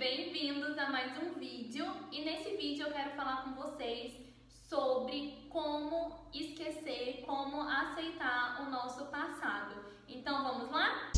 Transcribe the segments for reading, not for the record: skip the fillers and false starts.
bem-vindos a mais um vídeo. E nesse vídeo eu quero falar com vocês sobre como esquecer, como aceitar o nosso passado. Então vamos lá?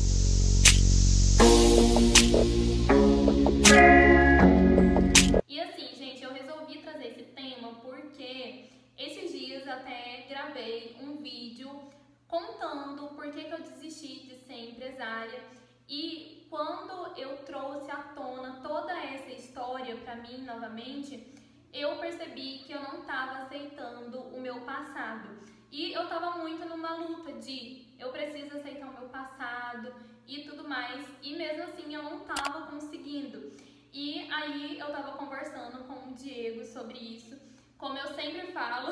E assim, gente, eu resolvi trazer esse tema porque esses dias até gravei um vídeo contando por que eu desisti de ser empresária. E quando eu trouxe à tona toda essa história para mim novamente, eu percebi que eu não estava aceitando o meu passado. E eu estava muito numa luta de eu preciso aceitar o meu passado e tudo mais. E mesmo assim eu não estava conseguindo. E aí eu estava conversando com o Diego sobre isso. Como eu sempre falo,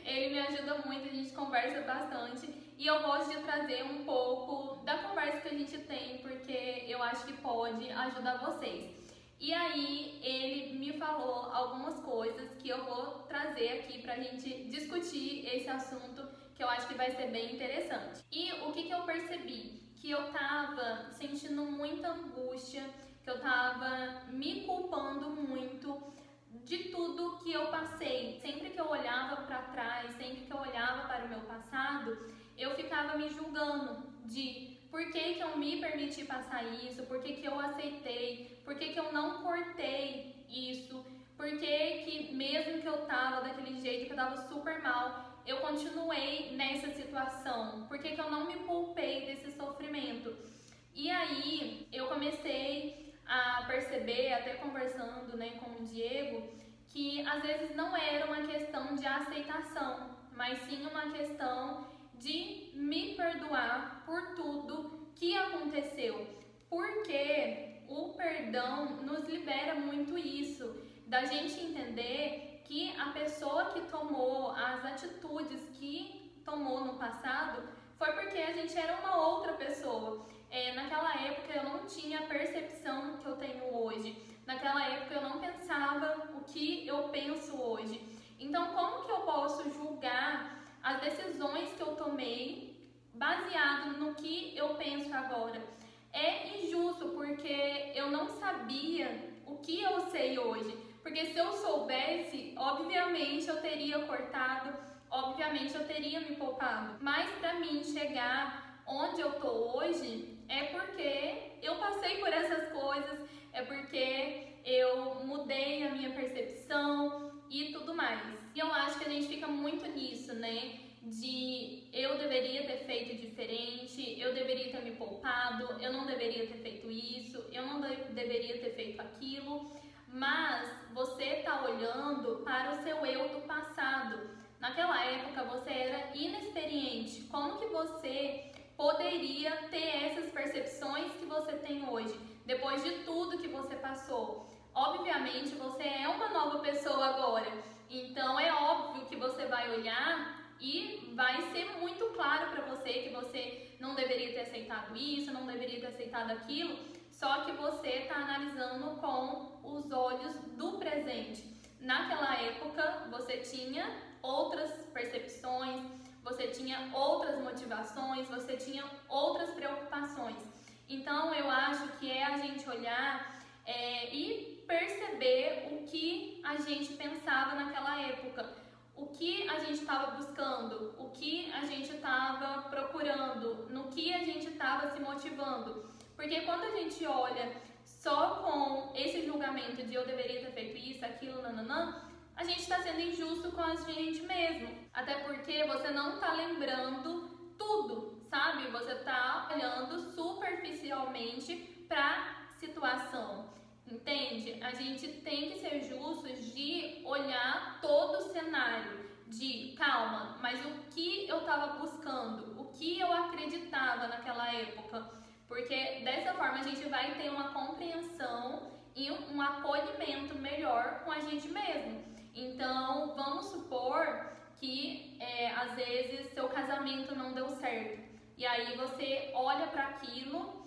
ele me ajuda muito, a gente conversa bastante. E eu gosto de trazer um pouco da conversa que a gente tem, porque eu acho que pode ajudar vocês. E aí ele me falou algumas coisas que eu vou trazer aqui pra gente discutir esse assunto, que eu acho que vai ser bem interessante. E o que eu percebi? Que eu tava sentindo muita angústia, que eu tava me culpando muito de tudo que eu passei. Sempre que eu olhava para trás, sempre que eu olhava para o meu passado, eu ficava me julgando de por que eu me permiti passar isso, por que eu aceitei, por que eu não cortei isso, por que mesmo que eu tava daquele jeito, que eu tava super mal, eu continuei nessa situação, por que eu não me poupei desse sofrimento. E aí eu comecei a perceber, até conversando com o Diego, que às vezes não era uma questão de aceitação, mas sim uma questão de me perdoar por tudo que aconteceu. Porque o perdão nos libera muito isso, da gente entender que a pessoa que tomou as atitudes que tomou no passado foi porque a gente era uma outra pessoa. Naquela época eu não tinha a percepção que eu tenho hoje. Naquela época eu não pensava o que eu penso hoje. Então, como que eu posso julgar as decisões que eu tomei baseado no que eu penso agora? É injusto porque eu não sabia o que eu sei hoje. Porque se eu soubesse, obviamente eu teria cortado, obviamente eu teria me poupado. Mas para mim chegar onde eu tô hoje é porque eu passei por essas coisas, é porque eu mudei a minha percepção e tudo mais. E eu acho que a gente fica muito nisso, de eu deveria ter feito diferente, eu deveria ter me poupado, eu não deveria ter feito isso, eu não deveria ter feito aquilo. Mas você tá olhando para o seu eu do passado. Naquela época você era inexperiente. Como que você poderia ter essas percepções que você tem hoje, depois de tudo que você passou? Obviamente você é uma nova pessoa agora, então é óbvio que você vai olhar e vai ser muito claro para você que você não deveria ter aceitado isso, não deveria ter aceitado aquilo, só que você está analisando com os olhos do presente. Naquela época você tinha outras percepções, você tinha outras motivações, você tinha outras preocupações. Então eu acho que é a gente olhar e perceber o que a gente pensava naquela época, o que a gente estava buscando, o que a gente estava procurando, no que a gente estava se motivando. Porque quando a gente olha só com esse julgamento de eu deveria ter feito isso, aquilo, nananã, a gente está sendo injusto com a gente mesmo. Até porque você não está lembrando tudo, sabe? Você está olhando superficialmente para a situação, entende? A gente tem que ser justos de olhar todo o cenário, de calma, mas o que eu estava buscando, o que eu acreditava naquela época, porque dessa forma a gente vai ter uma compreensão e um acolhimento melhor com a gente mesmo. Então, vamos supor que às vezes seu casamento não deu certo. E aí você olha para aquilo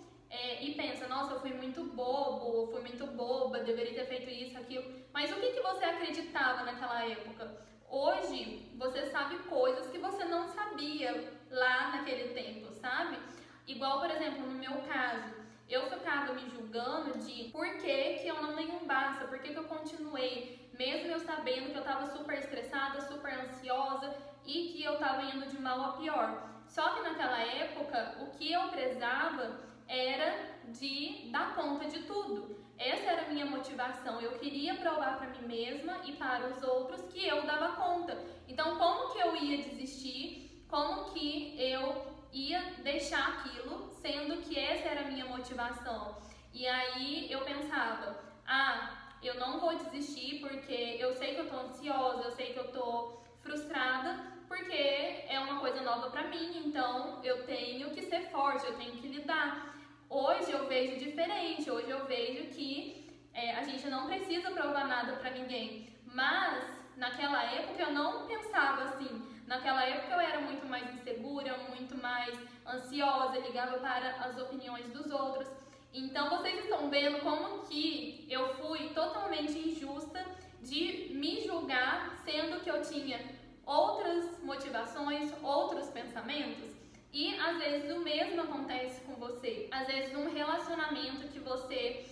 e pensa, nossa, eu fui muito bobo, eu fui muito boba, deveria ter feito isso, aquilo. Mas o que você acreditava naquela época? Hoje, você sabe coisas que você não sabia lá naquele tempo, sabe? Igual, por exemplo, no meu caso, Eu ficava me julgando de por que eu não dei um basta, por que eu continuei, mesmo eu sabendo que eu estava super estressada, super ansiosa e que eu estava indo de mal a pior. Só que naquela época, o que eu prezava era de dar conta de tudo. Essa era a minha motivação. Eu queria provar para mim mesma e para os outros que eu dava conta. Então, como que eu ia desistir? Como que eu ia deixar aquilo, sendo que essa era a minha motivação? E aí eu pensava, eu não vou desistir porque eu sei que eu tô ansiosa, eu sei que eu tô frustrada, porque é uma coisa nova pra mim, então eu tenho que ser forte, eu tenho que lidar. Hoje eu vejo diferente, hoje eu vejo que a gente não precisa provar nada pra ninguém, mas naquela época eu não pensava assim. Naquela época eu era muito mais insegura, muito mais ansiosa, ligava para as opiniões dos outros. Então vocês estão vendo como que eu fui totalmente injusta de me julgar, sendo que eu tinha outras motivações, outros pensamentos. E às vezes o mesmo acontece com você. Às vezes um relacionamento que você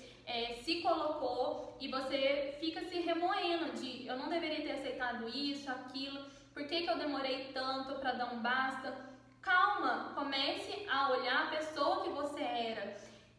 se colocou e você fica se remoendo de eu não deveria ter aceitado isso, aquilo, por que eu demorei tanto para dar um basta? Calma, comece a olhar a pessoa que você era.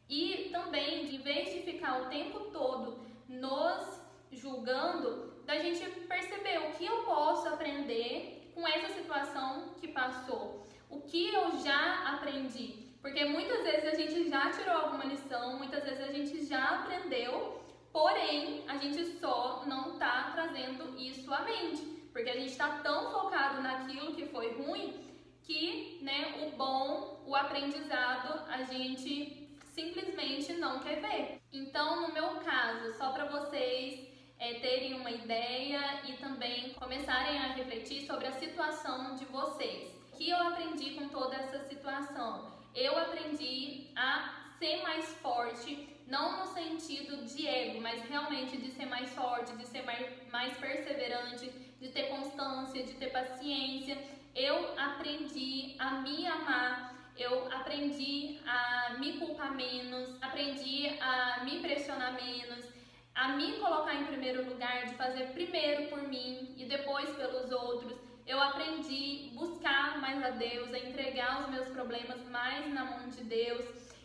E também, de vez de ficar o tempo todo nos julgando, da gente perceber o que eu posso aprender com essa situação que passou. O que eu já aprendi. Porque muitas vezes a gente já tirou alguma lição, muitas vezes a gente já aprendeu, porém a gente só não está trazendo isso à mente. Porque a gente está tão focado naquilo que foi ruim que, o bom, o aprendizado, a gente simplesmente não quer ver. Então, no meu caso, só para vocês terem uma ideia e também começarem a refletir sobre a situação de vocês. O que eu aprendi com toda essa situação? Eu aprendi a ser mais forte, não no sentido de ego, mas realmente de ser mais forte, de ser mais perseverante, de ter constância, de ter paciência. Eu aprendi a me amar. Eu aprendi a me culpar menos, aprendi a me pressionar menos, a me colocar em primeiro lugar, de fazer primeiro por mim e depois pelos outros. Eu aprendi a buscar mais a Deus, a entregar os meus problemas mais na mão de Deus.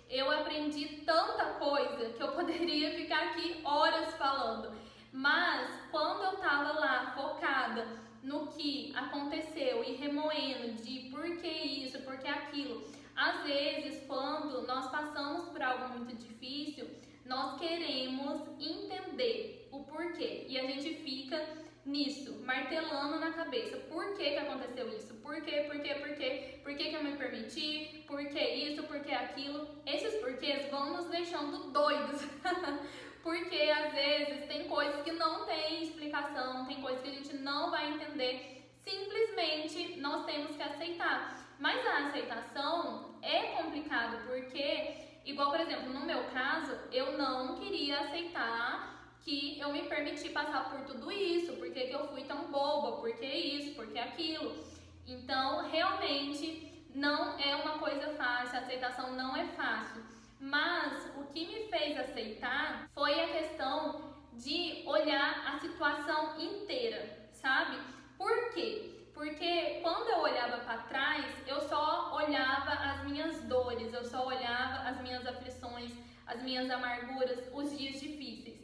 Eu aprendi tanta coisa que eu poderia ficar aqui horas falando. Mas quando eu estava lá focada no que aconteceu e remoendo de por que isso, por que aquilo, às vezes quando nós passamos por algo muito difícil, nós queremos entender o porquê e a gente fica nisso, martelando na cabeça. Por que aconteceu isso? Por quê? Por que eu me permiti? Por que isso? Por que aquilo? Esses porquês vão nos deixando doidos. Porque às vezes tem coisas que não tem explicação, tem coisas que a gente não vai entender. Simplesmente nós temos que aceitar. Mas a aceitação é complicado porque, igual por exemplo, no meu caso, eu não queria aceitar que eu me permiti passar por tudo isso, por que eu fui tão boba, por que isso, por que aquilo. Então, realmente, não é uma coisa fácil, a aceitação não é fácil. Mas o que me fez aceitar foi a questão de olhar a situação inteira, sabe? Por quê? Porque quando eu olhava para trás, eu só olhava as minhas dores, eu só olhava as minhas aflições, as minhas amarguras, os dias difíceis.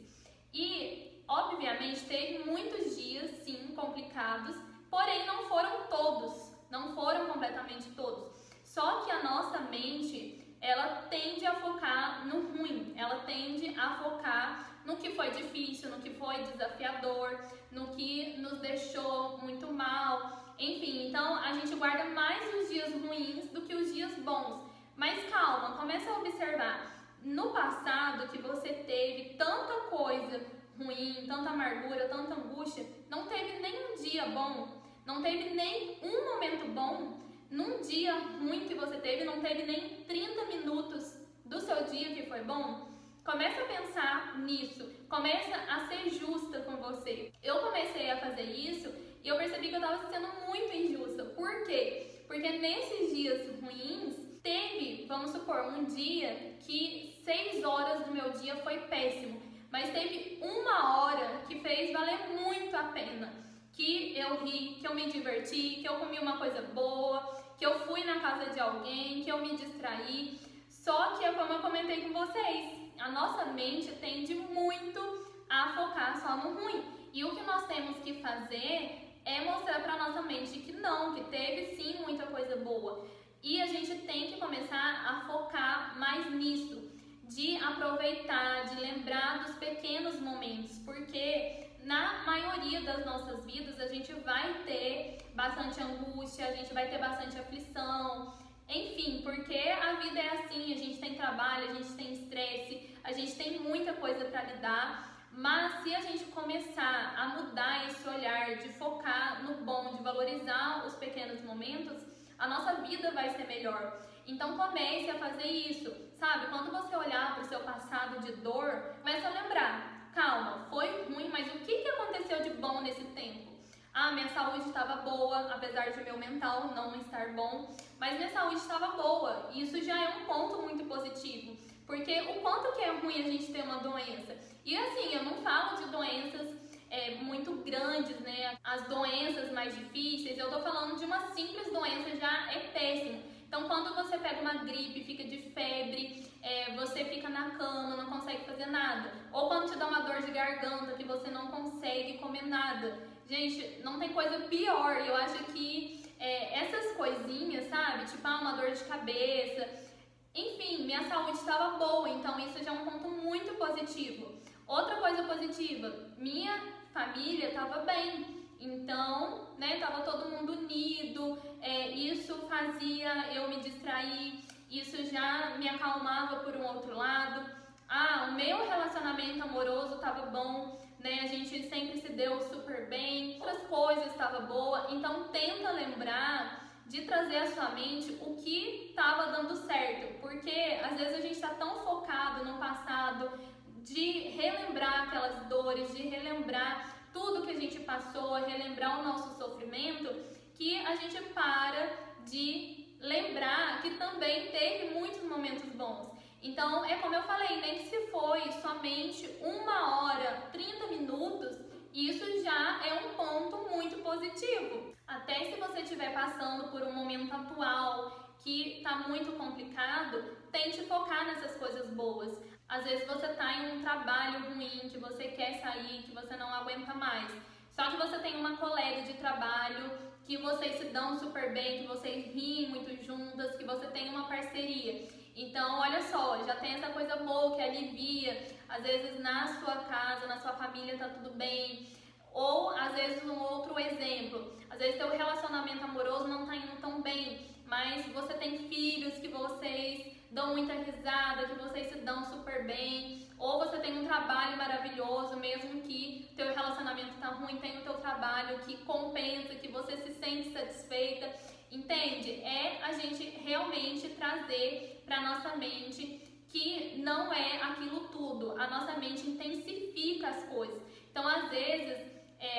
E, obviamente, teve muitos dias, sim, complicados, porém não foram todos, não foram completamente todos. Só que a nossa mente, ela tende a focar no ruim, ela tende a focar no que foi difícil, no que foi desafiador, no que nos deixou muito mal, enfim. Então, a gente guarda mais os dias ruins do que os dias bons. Mas calma, começa a observar. No passado que você teve tanta coisa ruim, tanta amargura, tanta angústia, não teve nem um dia bom, não teve nem um momento bom. Num dia ruim que você teve, não teve nem 30 minutos do seu dia que foi bom. Começa a pensar nisso, começa a ser justa com você. Eu comecei a fazer isso e eu percebi que eu estava sendo muito injusta. Por quê? Porque nesses dias ruins, teve, vamos supor, um dia que 6 horas do meu dia foi péssimo, mas teve uma hora que fez valer muito a pena, que eu ri, que eu me diverti, que eu comi uma coisa boa, que eu fui na casa de alguém, que eu me distraí. Só que é como eu comentei com vocês, a nossa mente tende muito a focar só no ruim. E o que nós temos que fazer é mostrar para nossa mente que não, que teve sim muita coisa boa. E a gente tem que começar a focar mais nisso, de aproveitar, de lembrar dos pequenos momentos, porque na maioria das nossas vidas a gente vai ter bastante angústia, a gente vai ter bastante aflição, enfim, porque a vida é assim, a gente tem trabalho, a gente tem estresse, a gente tem muita coisa para lidar. Mas se a gente começar a mudar esse olhar, de focar no bom, de valorizar os pequenos momentos, a nossa vida vai ser melhor. Então comece a fazer isso, sabe? Quando você olhar para o seu passado de dor, comece a lembrar, calma, foi ruim, mas o que aconteceu de bom nesse tempo? Ah, minha saúde estava boa, apesar de meu mental não estar bom, mas minha saúde estava boa. E isso já é um ponto muito positivo, porque o quanto que é ruim a gente ter uma doença. E assim, eu não falo de doenças muito grandes, né? As doenças mais difíceis, eu tô falando de uma simples doença já é péssimo. Então, quando você pega uma gripe, fica de febre, você fica na cama, não consegue fazer nada. Ou quando te dá uma dor de garganta, que você não consegue comer nada. Gente, não tem coisa pior. Eu acho que essas coisinhas, sabe? Tipo, uma dor de cabeça. Enfim, minha saúde estava boa, então isso já é um ponto muito positivo. Outra coisa positiva, minha família estava bem. Então, né, tava todo mundo unido, isso fazia eu me distrair, isso já me acalmava por um outro lado. Ah, o meu relacionamento amoroso tava bom, né, a gente sempre se deu super bem, outras coisas tava boa. Então, tenta lembrar de trazer à sua mente o que estava dando certo, porque às vezes a gente está tão focado no passado, de relembrar aquelas dores, de relembrar tudo que a gente passou, relembrar o nosso sofrimento, que a gente para de lembrar que também teve muitos momentos bons. Então, é como eu falei, nem que se foi somente 1 hora, 30 minutos, isso já é um ponto muito positivo. Até se você estiver passando por um momento atual que está muito complicado, tente focar nessas coisas boas. Às vezes você está em um trabalho ruim, que você quer sair, que você não aguenta mais. Só que você tem uma colega de trabalho, que vocês se dão super bem, que vocês riem muito juntas, que você tem uma parceria. Então, olha só, já tem essa coisa boa que alivia. Às vezes na sua casa, na sua família tá tudo bem. Ou, às vezes, um outro exemplo. Às vezes teu relacionamento amoroso não tá indo tão bem, mas você tem filhos que vocês dão muita risada, que vocês se dão super bem, ou você tem um trabalho maravilhoso, mesmo que teu relacionamento tá ruim, tem o teu trabalho que compensa, que você se sente satisfeita, entende? É a gente realmente trazer para nossa mente que não é aquilo tudo, a nossa mente intensifica as coisas. Então, às vezes,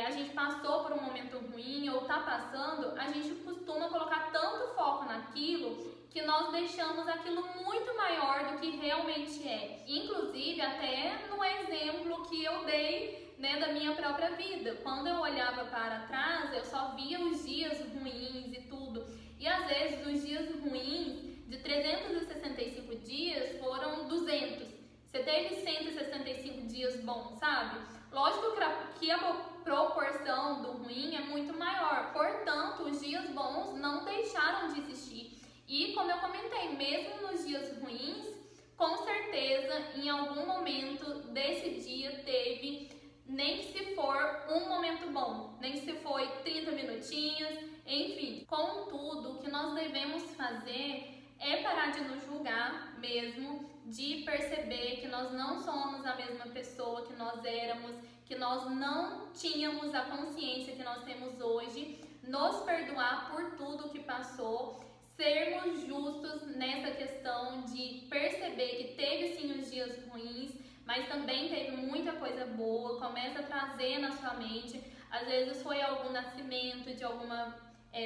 a gente passou por um momento ruim ou tá passando, a gente costuma colocar tanto foco naquilo que nós deixamos aquilo muito maior do que realmente é. Inclusive, até no exemplo que eu dei, né, da minha própria vida. Quando eu olhava para trás, eu só via os dias ruins e tudo. E às vezes os dias ruins, de 365 dias, foram 200. Você teve 165 dias bons, sabe? Lógico que a proporção do ruim é muito maior. Portanto, os dias bons não deixaram de existir. E como eu comentei, mesmo nos dias ruins, com certeza em algum momento desse dia teve, nem que se for um momento bom, nem que se foi 30 minutinhos, enfim. Contudo, o que nós devemos fazer é parar de nos julgar mesmo, de perceber que nós não somos a mesma pessoa que nós éramos, que nós não tínhamos a consciência que nós temos hoje, nos perdoar por tudo que passou, sermos justos nessa questão de perceber que teve sim os dias ruins, mas também teve muita coisa boa. Começa a trazer na sua mente, às vezes foi algum nascimento de alguma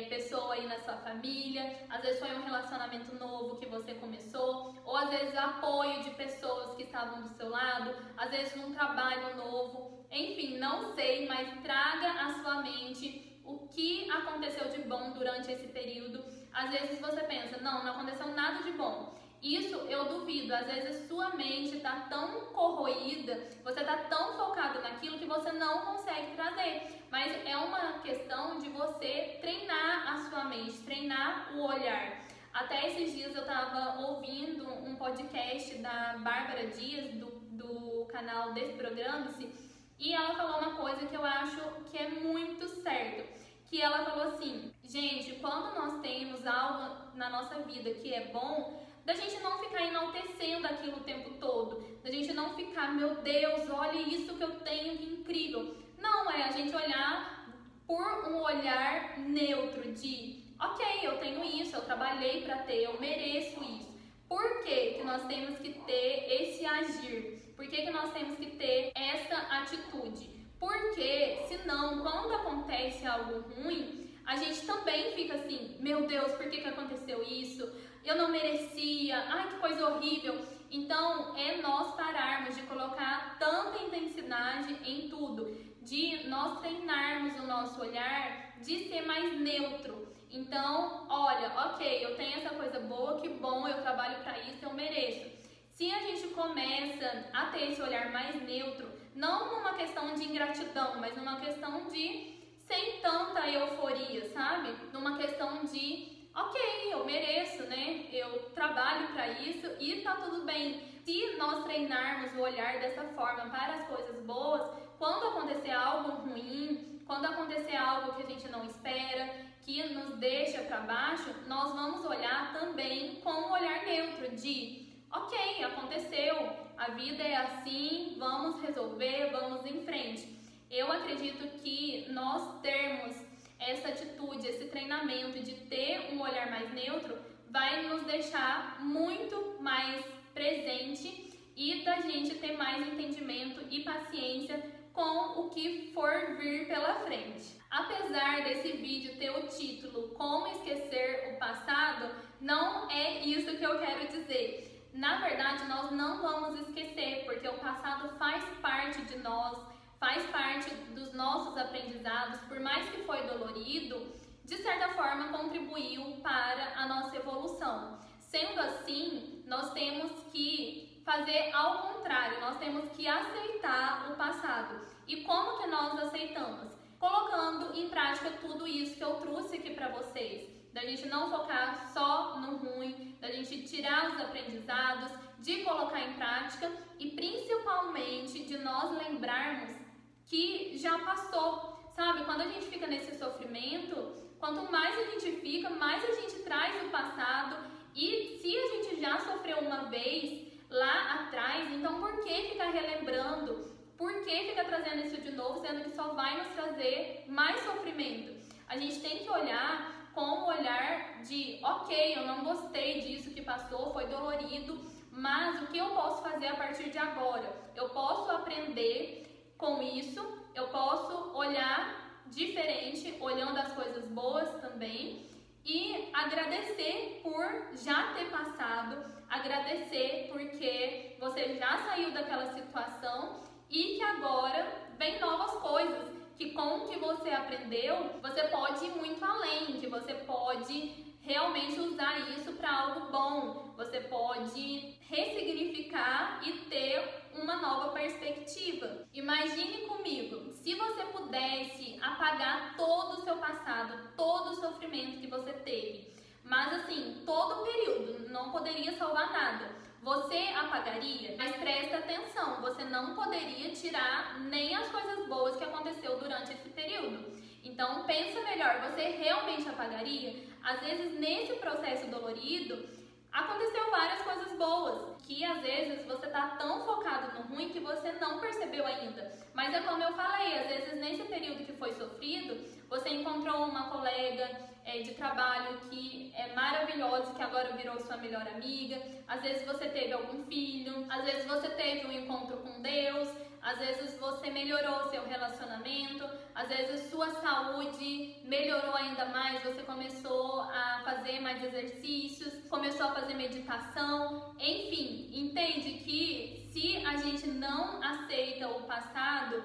pessoa aí na sua família, às vezes foi um relacionamento novo que você começou, ou às vezes apoio de pessoas que estavam do seu lado, às vezes um trabalho novo, enfim, não sei, mas traga à sua mente o que aconteceu de bom durante esse período. Às vezes você pensa, não aconteceu nada de bom. Isso eu duvido, às vezes sua mente está tão corroída, você está tão focado naquilo que você não consegue trazer. Mas é uma questão de você treinar a sua mente, treinar o olhar. Até esses dias eu estava ouvindo um podcast da Bárbara Dias, do canal Desprograme-se, e ela falou uma coisa que eu acho que é muito certo. Que ela falou assim, gente, quando nós temos algo na nossa vida que é bom, da gente não ficar enaltecendo aquilo o tempo todo, da gente não ficar, meu Deus, olha isso que eu tenho, que incrível. Não, é a gente olhar por um olhar neutro de, ok, eu tenho isso, eu trabalhei para ter, eu mereço isso. Por que nós temos que ter esse agir? Por que nós temos que ter essa atitude? Porque, senão, quando acontece algo ruim, a gente também fica assim, meu Deus, por que aconteceu isso? Eu não merecia, ai que coisa horrível. Então, é nós pararmos de colocar tanta intensidade em tudo, de nós treinarmos o nosso olhar, de ser mais neutro. Então, olha, ok, eu tenho essa coisa boa, que bom, eu trabalho para isso, eu mereço. Se a gente começa a ter esse olhar mais neutro, não numa questão de ingratidão, mas numa questão de sem tanta euforia, sabe? Numa questão de, ok, eu mereço, né? Eu trabalho para isso e tá tudo bem. Se nós treinarmos o olhar dessa forma para as coisas boas, quando acontecer algo ruim, quando acontecer algo que a gente não espera, que nos deixa para baixo, nós vamos olhar também com um olhar neutro de, ok, aconteceu, a vida é assim, vamos resolver, vamos em frente. Eu acredito que nós termos essa atitude, esse treinamento de ter um olhar mais neutro, vai nos deixar muito mais presente e da gente ter mais entendimento e paciência com o que for vir pela frente. Apesar desse vídeo ter o título Como Esquecer o Passado, não é isso que eu quero dizer. Na verdade, nós não vamos esquecer, porque o passado faz parte de nós, faz parte dos nossos aprendizados, por mais que foi dolorido, de certa forma contribuiu para a nossa evolução. Sendo assim, nós temos que fazer ao contrário, nós temos que aceitar o passado. E como que nós aceitamos? Colocando em prática tudo isso que eu trouxe aqui para vocês. Da gente não focar só no ruim, da gente tirar os aprendizados, de colocar em prática e principalmente de nós lembrarmos que já passou, sabe? Quando a gente fica nesse sofrimento, quanto mais a gente fica, mais a gente traz o passado e se a gente já sofreu uma vez lá atrás, então por que ficar relembrando? Por que ficar trazendo isso de novo, sendo que só vai nos trazer mais sofrimento? A gente tem que olhar com o olhar de, ok, eu não gostei disso que passou, foi dolorido, mas o que eu posso fazer a partir de agora? Eu posso aprender com isso, eu posso olhar diferente, olhando as coisas boas também e agradecer por já ter passado, agradecer porque você já saiu daquela situação e que agora vem novas coisas, que com o que você aprendeu, você pode ir muito além, que você pode realmente usar isso para algo bom, você pode ressignificar e ter uma nova perspectiva. Imagine comigo, se você pudesse apagar todo o seu passado, todo o sofrimento que você teve, mas assim, todo o período, não poderia salvar nada. Você apagaria? Mas presta atenção, você não poderia tirar nem as coisas boas que aconteceu durante esse período. Então pensa melhor, você realmente apagaria? Às vezes nesse processo dolorido, aconteceu várias coisas boas, que às vezes você tá tão focado no ruim que você não percebeu ainda. Mas é como eu falei, às vezes nesse período que foi sofrido, você encontrou uma colega de trabalho que é maravilhosa, que agora virou sua melhor amiga. Às vezes você teve algum filho, às vezes você teve um encontro com Deus, às vezes você melhorou seu relacionamento, às vezes sua saúde melhorou ainda mais, você começou a fazer mais exercícios, começou a fazer meditação, enfim, entende que se a gente não aceita o passado,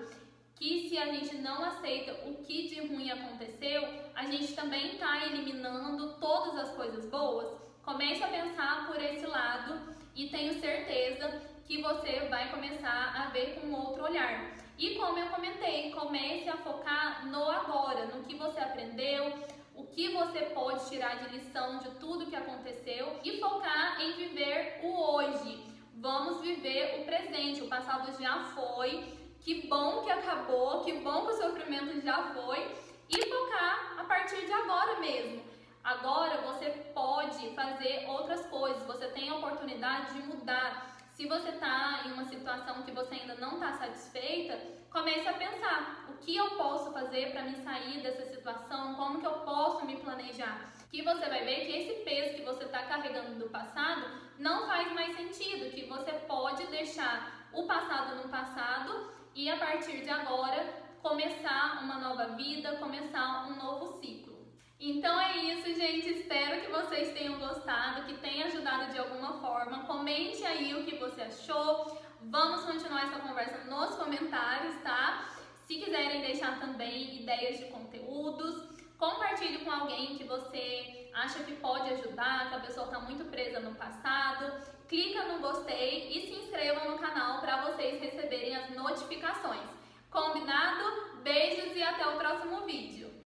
que se a gente não aceita o que de ruim aconteceu, a gente também está eliminando todas as coisas boas. Comece a pensar por esse lado e tenho certeza que você vai começar a ver com outro olhar. E como eu comentei, comece a focar no agora, no que você aprendeu, o que você pode tirar de lição de tudo que aconteceu e focar em viver o hoje. Vamos viver o presente, o passado já foi, que bom que acabou, que bom que o sofrimento já foi e focar a partir de agora mesmo. Agora você pode fazer outras coisas, você tem a oportunidade de mudar. Se você está em uma situação que você ainda não está satisfeita, comece a pensar o que eu posso fazer para me sair dessa situação, como que eu posso me planejar. Que você vai ver que esse peso que você está carregando do passado não faz mais sentido, que você pode deixar o passado no passado e a partir de agora começar uma nova vida, começar um novo ciclo. Então é isso, gente. Espero que vocês tenham gostado, que tenha ajudado de alguma forma. Comente aí o que você achou. Vamos continuar essa conversa nos comentários, tá? Se quiserem deixar também ideias de conteúdos, compartilhe com alguém que você acha que pode ajudar, que a pessoa está muito presa no passado. Clica no gostei e se inscrevam no canal para vocês receberem as notificações. Combinado? Beijos e até o próximo vídeo.